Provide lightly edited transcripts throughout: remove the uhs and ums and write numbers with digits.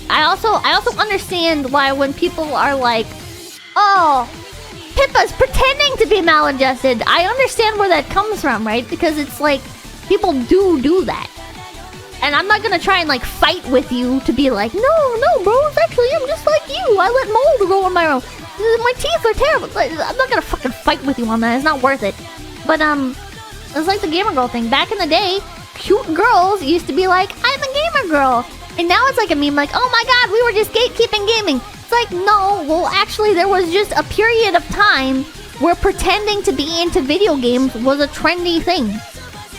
I also understand why when people are like, oh, Pippa's pretending to be maladjusted. I understand where that comes from, right? Because it's like, people do that. And I'm not gonna try and like fight with you to be like, no, bro, actually I'm just like you. I let mold grow on my own. My teeth are terrible. I'm not gonna fucking fight with you on that. It's not worth it. But it's like the gamer girl thing. Back in the day, cute girls used to be like, I'm a gamer girl. And now it's like a meme like, oh my god, we were just gatekeeping gaming. It's like, no, well actually there was just a period of time where pretending to be into video games was a trendy thing.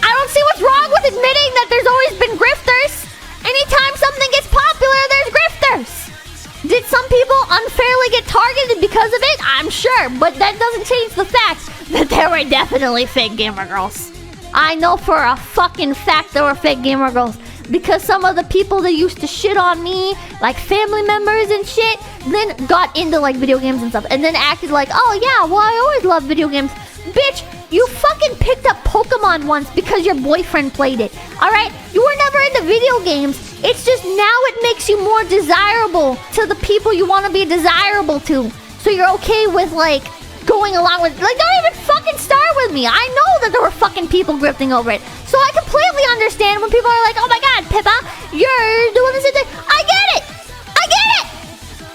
I don't see what's wrong with admitting that there's always been grifters. Anytime something gets popular, there's grifters. Did some people unfairly get targeted because of it? I'm sure, but that doesn't change the fact that there were definitely fake gamer girls. I know for a fucking fact there were fake gamer girls. Because some of the people that used to shit on me, like family members and shit, then got into like video games and stuff. And then acted like, oh yeah, well I always loved video games. Bitch, you fucking picked up Pokemon once because your boyfriend played it. Alright? You were never into video games. It's just now it makes you more desirable to the people you want to be desirable to. So you're okay with like going along with, like, don't even fucking start with me. I know that there were fucking people grifting over it. So I completely understand when people are like, oh my god, Pippa, you're doing this and that. I get it.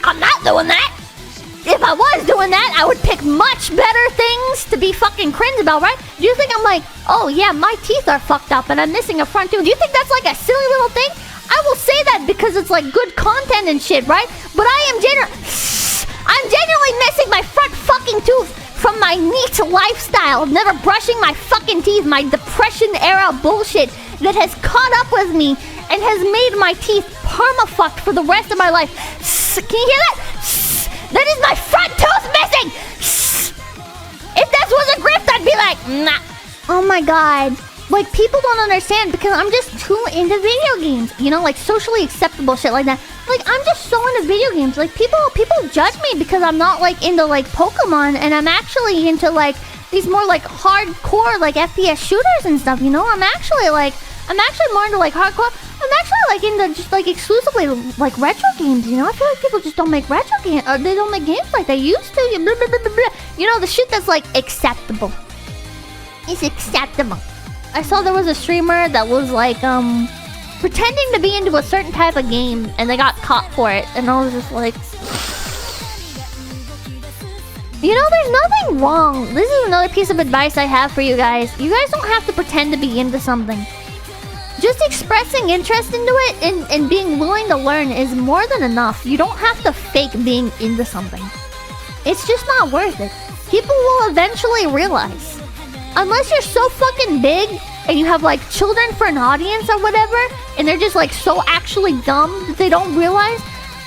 I'm not doing that. If I was doing that, I would pick much better things to be fucking cringe about, right? Do you think I'm like, oh yeah, my teeth are fucked up and I'm missing a front tooth? Do you think that's like a silly little thing? I will say that because it's like good content and shit, right? But I'm genuinely missing my front fucking tooth from my neat lifestyle of never brushing my fucking teeth, my depression era bullshit that has caught up with me and has made my teeth perma-fucked for the rest of my life. Can you hear that? That is my front tooth missing! If that was a grift, I'd be like, nah. Oh my god. Like, people don't understand because I'm just too into video games. You know, like socially acceptable shit like that. Like, I'm just so into video games. Like, people judge me because I'm not like into like Pokemon, and I'm actually into like these more like hardcore like FPS shooters and stuff, you know? I'm actually more into like hardcore. I'm actually like into just like exclusively like retro games, you know? I feel like people just don't make retro games, or they don't make games like they used to. Blah, blah, blah, blah, blah. You know, the shit that's like acceptable. It's acceptable. I saw there was a streamer that was like pretending to be into a certain type of game and they got caught for it, and I was just like, you know, there's nothing wrong. This is another piece of advice I have for you guys. You guys don't have to pretend to be into something. Just expressing interest into it and being willing to learn is more than enough. You don't have to fake being into something. It's just not worth it. People will eventually realize. Unless you're so fucking big and you have like children for an audience or whatever, and they're just like so actually dumb that they don't realize,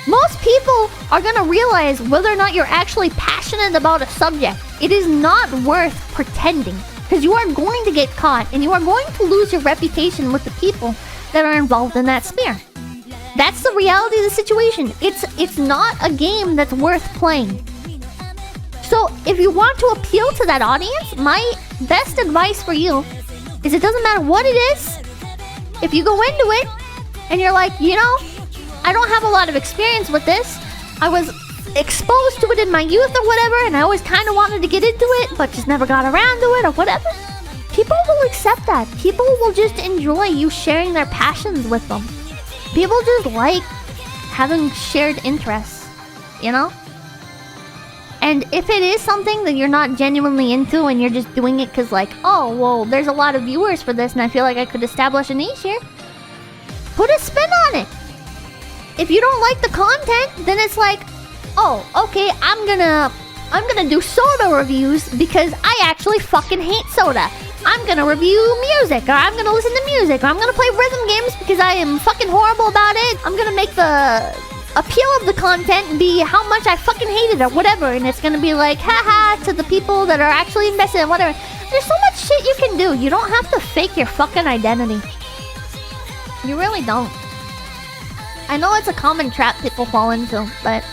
most people are gonna realize whether or not you're actually passionate about a subject. It is not worth pretending, because you are going to get caught and you are going to lose your reputation with the people that are involved in that sphere. That's the reality of the situation. It's not a game that's worth playing. So if you want to appeal to that audience, my best advice for you is it doesn't matter what it is. If you go into it and you're like, you know, I don't have a lot of experience with this. I was exposed to it in my youth or whatever, and I always kind of wanted to get into it, but just never got around to it or whatever. People will accept that. People will just enjoy you sharing their passions with them. People just like having shared interests, you know? And if it is something that you're not genuinely into and you're just doing it because like, oh, well, there's a lot of viewers for this and I feel like I could establish a niche here, put a spin on it. If you don't like the content, then it's like, oh, okay, I'm gonna do soda reviews because I actually fucking hate soda. I'm gonna review music, or I'm gonna listen to music, or I'm gonna play rhythm games because I am fucking horrible about it. I'm gonna make the appeal of the content be how much I fucking hate it or whatever, and it's gonna be like, haha, to the people that are actually invested in whatever. There's so much shit you can do. You don't have to fake your fucking identity. You really don't. I know it's a common trap people fall into, but